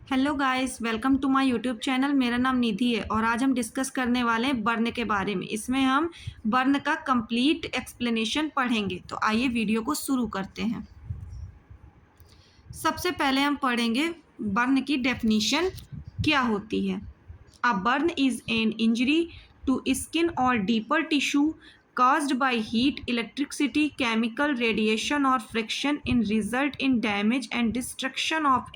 Hello guys, welcome to my YouTube channel. मेरा नाम निधि है और आज हम डिस्कस करने वाले हैं बर्न के बारे में। इसमें हम बर्न का कंप्लीट एक्सप्लेनेशन पढ़ेंगे। तो आइए वीडियो को शुरू करते हैं। सबसे पहले हम पढ़ेंगे बर्न की डेफिनीशन क्या होती है। A burn is an injury to skin और deeper tissue caused by heat, electricity, chemical, radiation or friction in result in damage and destruction of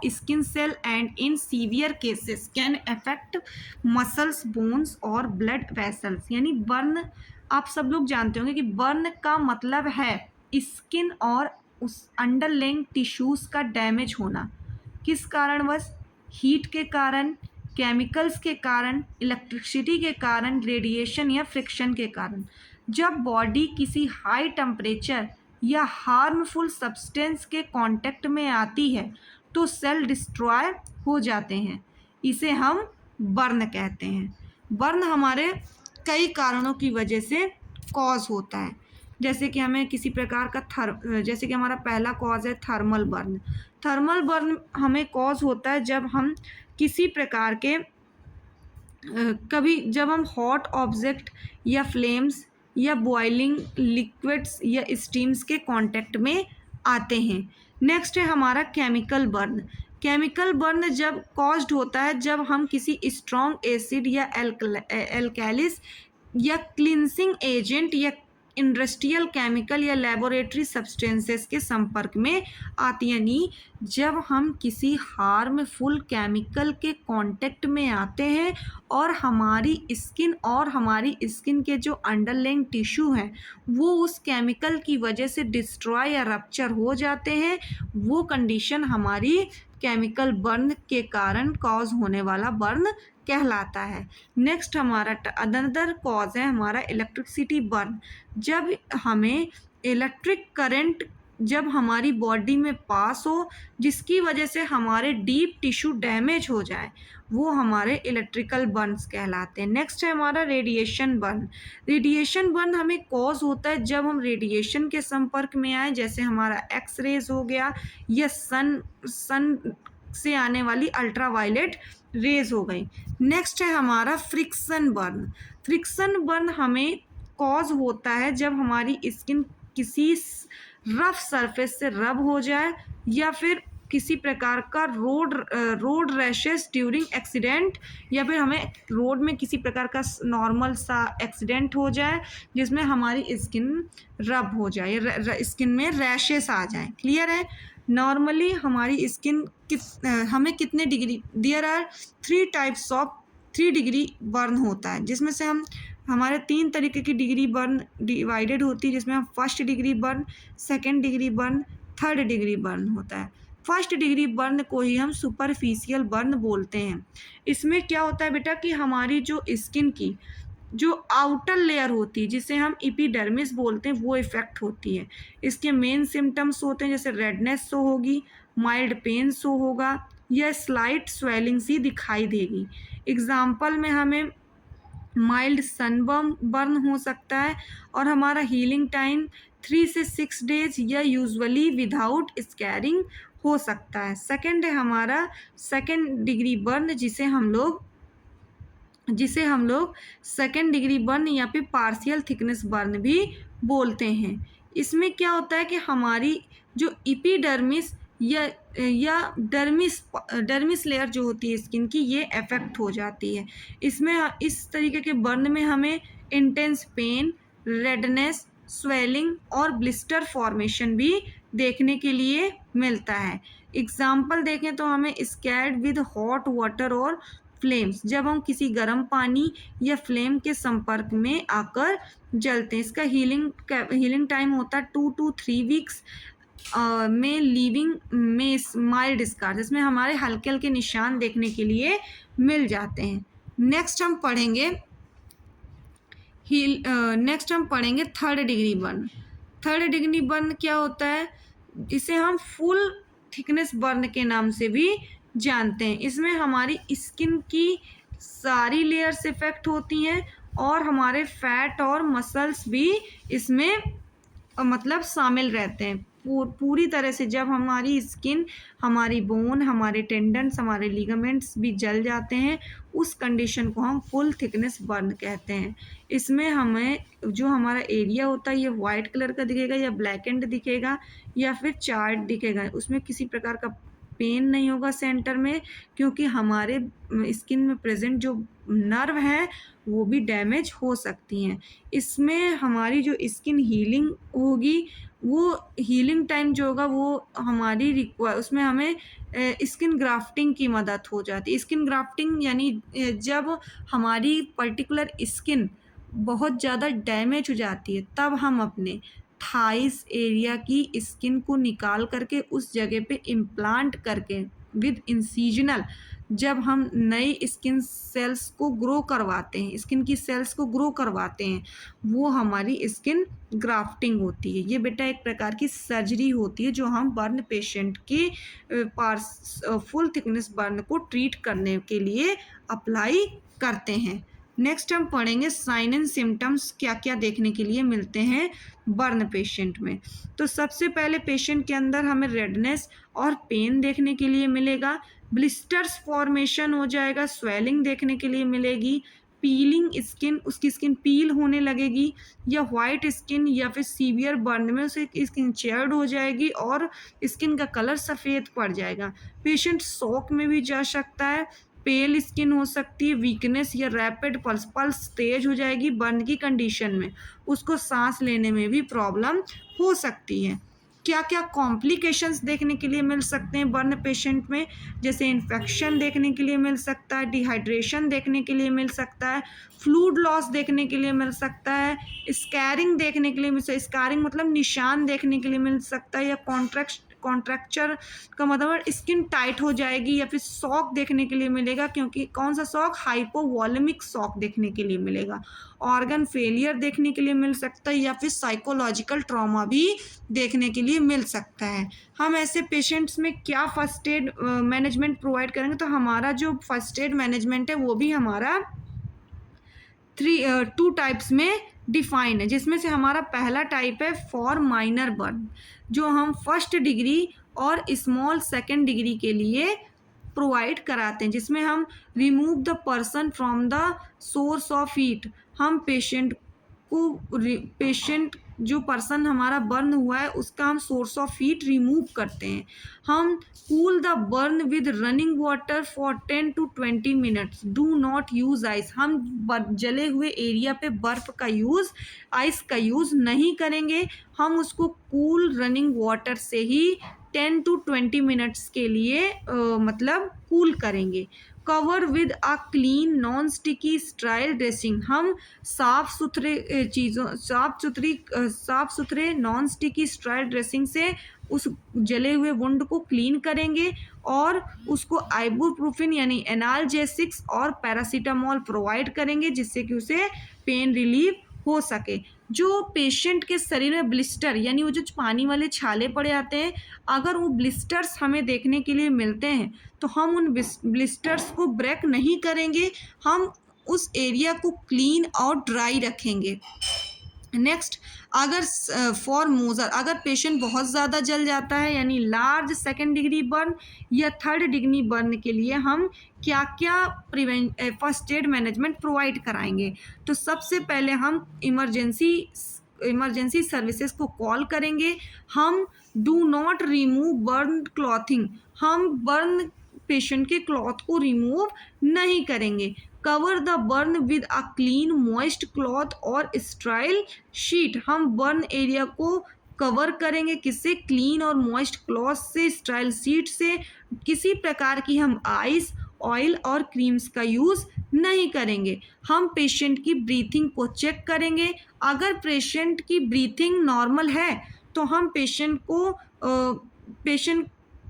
skin cell and in severe cases can affect muscles, bones और blood vessels। यानी burn आप सब लोग जानते होंगे कि burn का मतलब है स्किन और उस अंडरलाइंग टिश्यूज का डैमेज होना। किस कारणवश? हीट के कारण, केमिकल्स के कारण, इलेक्ट्रिसिटी के कारण, रेडिएशन या फ्रिक्शन के कारण। जब बॉडी किसी हाई टेम्परेचर या हार्मफुल सब्सटेंस के कांटेक्ट में आती है तो सेल डिस्ट्रॉय हो जाते हैं। इसे हम बर्न कहते हैं। बर्न हमारे कई कारणों की वजह से कॉज होता है। जैसे कि हमें किसी प्रकार का जैसे कि हमारा पहला कॉज है थर्मल बर्न। थर्मल बर्न हमें कॉज होता है जब हम किसी प्रकार के कभी जब हम हॉट ऑब्जेक्ट या फ्लेम्स या बॉइलिंग लिक्विड्स या स्टीम्स के कांटेक्ट में आते हैं। नेक्स्ट है हमारा केमिकल बर्न। केमिकल बर्न जब कॉज्ड होता है जब हम किसी स्ट्रॉन्ग एसिड या एल्कैलिस या क्लिनसिंग एजेंट या इंडस्ट्रियल केमिकल या लेबोरेटरी सब्सटेंसेस के संपर्क में आती, यानी जब हम किसी हार्मफुल केमिकल के कांटेक्ट में आते हैं और हमारी स्किन के जो अंडरलाइंग टिश्यू हैं वो उस केमिकल की वजह से डिस्ट्रॉय या रप्चर हो जाते हैं, वो कंडीशन हमारी केमिकल बर्न के कारण कॉज होने वाला बर्न कहलाता है। नेक्स्ट हमारा अनदर कॉज है हमारा इलेक्ट्रिसिटी बर्न। जब हमें इलेक्ट्रिक करंट जब हमारी बॉडी में पास हो जिसकी वजह से हमारे डीप टिश्यू डैमेज हो जाए, वो हमारे इलेक्ट्रिकल बर्न्स कहलाते हैं। नेक्स्ट है हमारा रेडिएशन बर्न। रेडिएशन बर्न हमें कॉज होता है जब हम रेडिएशन के संपर्क में आए, जैसे हमारा एक्स रेज हो गया या सन से आने वाली अल्ट्रावायलेट रेज हो गई। नेक्स्ट है हमारा फ्रिक्शन बर्न। फ्रिक्शन बर्न हमें कॉज होता है जब हमारी स्किन किसी रफ सरफेस से रब हो जाए या फिर किसी प्रकार का रोड रैशेस ड्यूरिंग एक्सीडेंट, या फिर हमें रोड में किसी प्रकार का नॉर्मल सा एक्सीडेंट हो जाए जिसमें हमारी स्किन रब हो जाए, स्किन में रैशेस आ जाए। क्लियर है? नॉर्मली हमारी स्किन हमें कितने degree, there are 3 degree burn होता है, जिसमें से हमारे 3 तरीके की डिग्री बर्न डिवाइडेड होती है, जिसमें हम first degree burn, second degree burn, third degree burn होता है। फर्स्ट डिग्री बर्न को ही हम सुपरफिशियल बर्न बोलते हैं। इसमें क्या होता है बेटा कि हमारी जो स्किन की जो आउटर लेयर होती है जिसे हम एपिडर्मिस बोलते हैं वो इफेक्ट होती है। इसके मेन सिम्टम्स होते हैं जैसे रेडनेस शो होगी, माइल्ड पेन शो होगा या स्लाइट स्वेलिंग सी दिखाई देगी। एग्जाम्पल में हमें माइल्ड सनबर्न बर्न हो सकता है और हमारा हीलिंग टाइम 3 से 6 डेज या यूजुअली विदाउट स्कैरिंग हो सकता है। सेकंड है हमारा सेकंड डिग्री बर्न जिसे हम लोग सेकेंड डिग्री बर्न या फिर पार्शियल थिकनेस बर्न भी बोलते हैं। इसमें क्या होता है कि हमारी जो एपिडर्मिस या डर्मिस लेयर जो होती है स्किन की, ये अफेक्ट हो जाती है। इसमें इस तरीके के बर्न में हमें इंटेंस पेन, रेडनेस, स्वेलिंग और ब्लिस्टर फॉर्मेशन भी देखने के लिए मिलता है। एग्जाम्पल देखें तो हमें स्कैर्ड विद हॉट वाटर और फ्लेम्स, जब हम किसी गर्म पानी या फ्लेम के संपर्क में आकर जलते हैं। इसका हीलिंग टाइम होता है 2 to 3 वीक्स में लीविंग में माइल्ड स्कार, जिसमें हमारे हल्के हल्के निशान देखने के लिए मिल जाते हैं। नेक्स्ट हम पढ़ेंगे third degree burn. Third degree burn क्या होता है? इसे हम फुल थिकनेस बर्न के नाम से भी जानते हैं। इसमें हमारी स्किन की सारी लेयर्स इफेक्ट होती हैं और हमारे फैट और मसल्स भी इसमें मतलब शामिल रहते हैं। पूरी तरह से जब हमारी स्किन, हमारी बोन, हमारे टेंडन्स, हमारे लिगामेंट्स भी जल जाते हैं, उस कंडीशन को हम फुल थिकनेस बर्न कहते हैं। इसमें हमें जो हमारा एरिया होता है ये वाइट कलर का दिखेगा या ब्लैक एंड दिखेगा या फिर चार्ट दिखेगा। उसमें किसी प्रकार का पेन नहीं होगा सेंटर में, क्योंकि हमारे स्किन में प्रेजेंट जो नर्व हैं वो भी डैमेज हो सकती हैं। इसमें हमारी जो स्किन हीलिंग होगी, वो हीलिंग टाइम जो होगा वो हमारी उसमें हमें स्किन ग्राफ्टिंग की मदद हो जाती है। स्किन ग्राफ्टिंग यानी जब हमारी पर्टिकुलर स्किन बहुत ज़्यादा डैमेज हो जाती है, तब हम अपने थाइस एरिया की स्किन को निकाल करके उस जगह पे इम्प्लांट करके विद इंसिजनल जब हम नई स्किन सेल्स को ग्रो करवाते हैं, स्किन की सेल्स को ग्रो करवाते हैं, वो हमारी स्किन ग्राफ्टिंग होती है। ये बेटा एक प्रकार की सर्जरी होती है जो हम बर्न पेशेंट की फुल थिकनेस बर्न को ट्रीट करने के लिए अप्लाई करते हैं। नेक्स्ट हम पढ़ेंगे साइन एंड सिम्टम्स क्या क्या देखने के लिए मिलते हैं बर्न पेशेंट में। तो सबसे पहले पेशेंट के अंदर हमें रेडनेस और पेन देखने के लिए मिलेगा, ब्लिस्टर्स फॉर्मेशन हो जाएगा, स्वेलिंग देखने के लिए मिलेगी, पीलिंग स्किन, उसकी स्किन पील होने लगेगी, या वाइट स्किन या फिर सीवियर बर्न में उसे स्किन चेयर्ड हो जाएगी और स्किन का कलर सफ़ेद पड़ जाएगा। पेशेंट शॉक में भी जा सकता है, पेल स्किन हो सकती है, वीकनेस या रैपिड पल्स तेज हो जाएगी बर्न की कंडीशन में, उसको सांस लेने में भी प्रॉब्लम हो सकती है। क्या क्या कॉम्प्लिकेशंस देखने के लिए मिल सकते हैं बर्न पेशेंट में, जैसे इन्फेक्शन देखने के लिए मिल सकता है, डिहाइड्रेशन देखने के लिए मिल सकता है, फ्लूइड लॉस देखने के लिए मिल सकता है, स्कैरिंग देखने के लिए मिल सकता है, स्कारिंग मतलब निशान देखने के लिए मिल सकता है, या कॉन्ट्रैक्चर का मतलब स्किन टाइट हो जाएगी, या फिर शॉक देखने के लिए मिलेगा, क्योंकि कौन सा शॉक, हाइपोवॉलेमिक शॉक देखने के लिए मिलेगा, ऑर्गन फेलियर देखने के लिए मिल सकता है, या फिर साइकोलॉजिकल ट्रॉमा भी देखने के लिए मिल सकता है। हम ऐसे पेशेंट्स में क्या फर्स्ट एड मैनेजमेंट प्रोवाइड करेंगे, तो हमारा जो फर्स्ट एड मैनेजमेंट है वो भी हमारा 2 टाइप्स में डिफाइन है, जिसमें से हमारा पहला टाइप है फॉर माइनर बर्न, जो हम फर्स्ट डिग्री और स्मॉल सेकेंड डिग्री के लिए प्रोवाइड कराते हैं, जिसमें हम remove the person from the source of heat. हम पेशेंट जो पर्सन हमारा बर्न हुआ है उसका हम सोर्स ऑफ हीट रिमूव करते हैं। हम cool the burn with running water for 10 to 20 minutes, do not use ice. हम जले हुए एरिया पे बर्फ़ का यूज़, आइस का यूज़ नहीं करेंगे, हम उसको कूल रनिंग वाटर से ही 10 to 20 मिनट्स के लिए मतलब कूल करेंगे। Cover with a clean non sticky style dressing, हम साफ़ सुथरे नॉन स्टिकी स्टाइल ड्रेसिंग से उस जले हुए वुंड को क्लीन करेंगे और उसको आइबुप्रोफेन यानी एनाल्जेसिक्स और पैरासीटामोल प्रोवाइड करेंगे, जिससे कि उसे पेन रिलीफ हो सके। जो पेशेंट के शरीर में ब्लिस्टर यानी वो जो पानी वाले छाले पड़े आते हैं, अगर वो ब्लिस्टर्स हमें देखने के लिए मिलते हैं तो हम उन ब्लिस्टर्स को ब्रेक नहीं करेंगे, हम उस एरिया को क्लीन और ड्राई रखेंगे। नेक्स्ट, अगर फॉर मोज़र, अगर पेशेंट बहुत ज़्यादा जल जाता है यानी लार्ज सेकेंड डिग्री बर्न या थर्ड डिग्री बर्न के लिए हम क्या क्या फर्स्ट एड मैनेजमेंट प्रोवाइड कराएंगे। तो सबसे पहले हम इमरजेंसी सर्विसेज को कॉल करेंगे। हम do not remove burn clothing, हम बर्न पेशेंट के क्लॉथ को रिमूव नहीं करेंगे। Cover the burn with a clean moist cloth और स्टाइल शीट, हम बर्न एरिया को कवर करेंगे किससे, क्लीन और मॉइस्ट क्लॉथ से, स्टाइल शीट से। किसी प्रकार की हम आइस, ऑयल और क्रीम्स का यूज़ नहीं करेंगे। हम पेशेंट की ब्रीथिंग को चेक करेंगे, अगर पेशेंट की ब्रीथिंग नॉर्मल है तो हम पेशेंट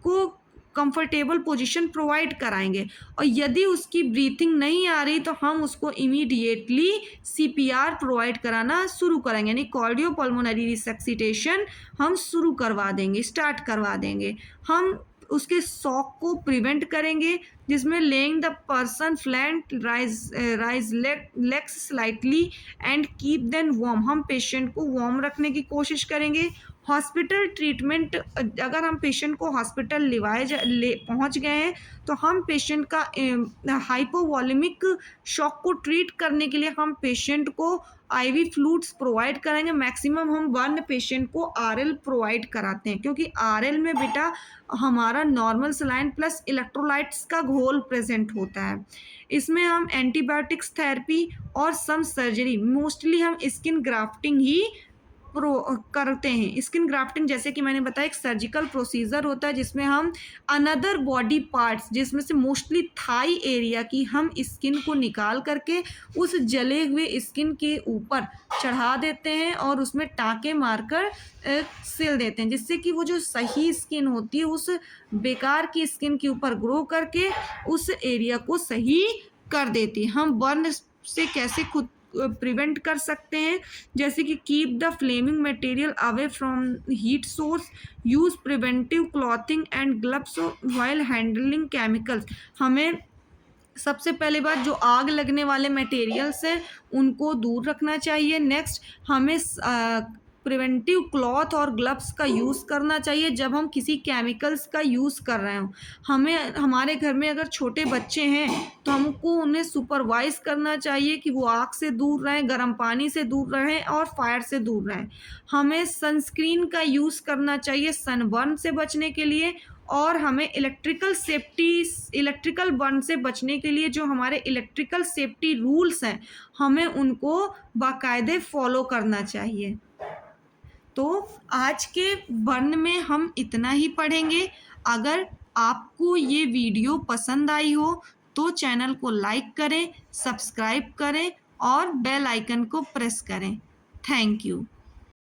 को कंफर्टेबल पोजीशन प्रोवाइड कराएंगे, और यदि उसकी ब्रीथिंग नहीं आ रही तो हम उसको इमीडिएटली CPR प्रोवाइड कराना शुरू करेंगे, यानी कार्डियोपल्मोनरी रिसक्सिटेशन हम शुरू करवा देंगे, स्टार्ट करवा देंगे। हम उसके शॉक को प्रिवेंट करेंगे, जिसमें laying the person flat, raise legs slightly and keep them warm, हम पेशेंट को वार्म रखने की कोशिश करेंगे। हॉस्पिटल ट्रीटमेंट, अगर हम पेशेंट को हॉस्पिटल ले पहुंच गए हैं तो हम पेशेंट का हाइपोवॉलेमिक शॉक को ट्रीट करने के लिए हम पेशेंट को आईवी फ्लूइड्स प्रोवाइड करेंगे। मैक्सिमम हम 1 पेशेंट को आरएल प्रोवाइड कराते हैं, क्योंकि आरएल में बेटा हमारा नॉर्मल सलाइन प्लस इलेक्ट्रोलाइट्स का घोल प्रेजेंट होता है। इसमें हम एंटीबायोटिक्स थेरेपी और सम सर्जरी, मोस्टली हम स्किन ग्राफ्टिंग ही करते हैं। स्किन ग्राफ्टिंग जैसे कि मैंने बताया एक सर्जिकल प्रोसीजर होता है जिसमें हम अनदर बॉडी पार्ट्स, जिसमें से मोस्टली थाई एरिया की हम स्किन को निकाल करके उस जले हुए स्किन के ऊपर चढ़ा देते हैं और उसमें टाँके मारकर सिल देते हैं, जिससे कि वो जो सही स्किन होती है उस बेकार की स्किन के ऊपर ग्रो करके उस एरिया को सही कर देती है। हम बर्न से कैसे खुद प्रिवेंट कर सकते हैं, जैसे कि keep the flaming material away from heat source, use preventive clothing and gloves while handling chemicals. हमें सबसे पहले बात जो आग लगने वाले मटेरियल्स हैं उनको दूर रखना चाहिए। नेक्स्ट हमें प्रिवेंटिव क्लॉथ और ग्लव्स का यूज़ करना चाहिए जब हम किसी केमिकल्स का यूज़ कर रहे हों। हमें हमारे घर में अगर छोटे बच्चे हैं तो हमको उन्हें सुपरवाइज़ करना चाहिए कि वो आग से दूर रहें, गर्म पानी से दूर रहें और फायर से दूर रहें। हमें सनस्क्रीन का यूज़ करना चाहिए सनबर्न से बचने के लिए, और हमें इलेक्ट्रिकल बर्न से बचने के लिए जो हमारे इलेक्ट्रिकल सेफ्टी रूल्स हैं हमें उनको बाकायदे फॉलो करना चाहिए। तो आज के बर्न में हम इतना ही पढ़ेंगे। अगर आपको ये वीडियो पसंद आई हो तो चैनल को लाइक करें, सब्सक्राइब करें और बेल आइकन को प्रेस करें। Thank you.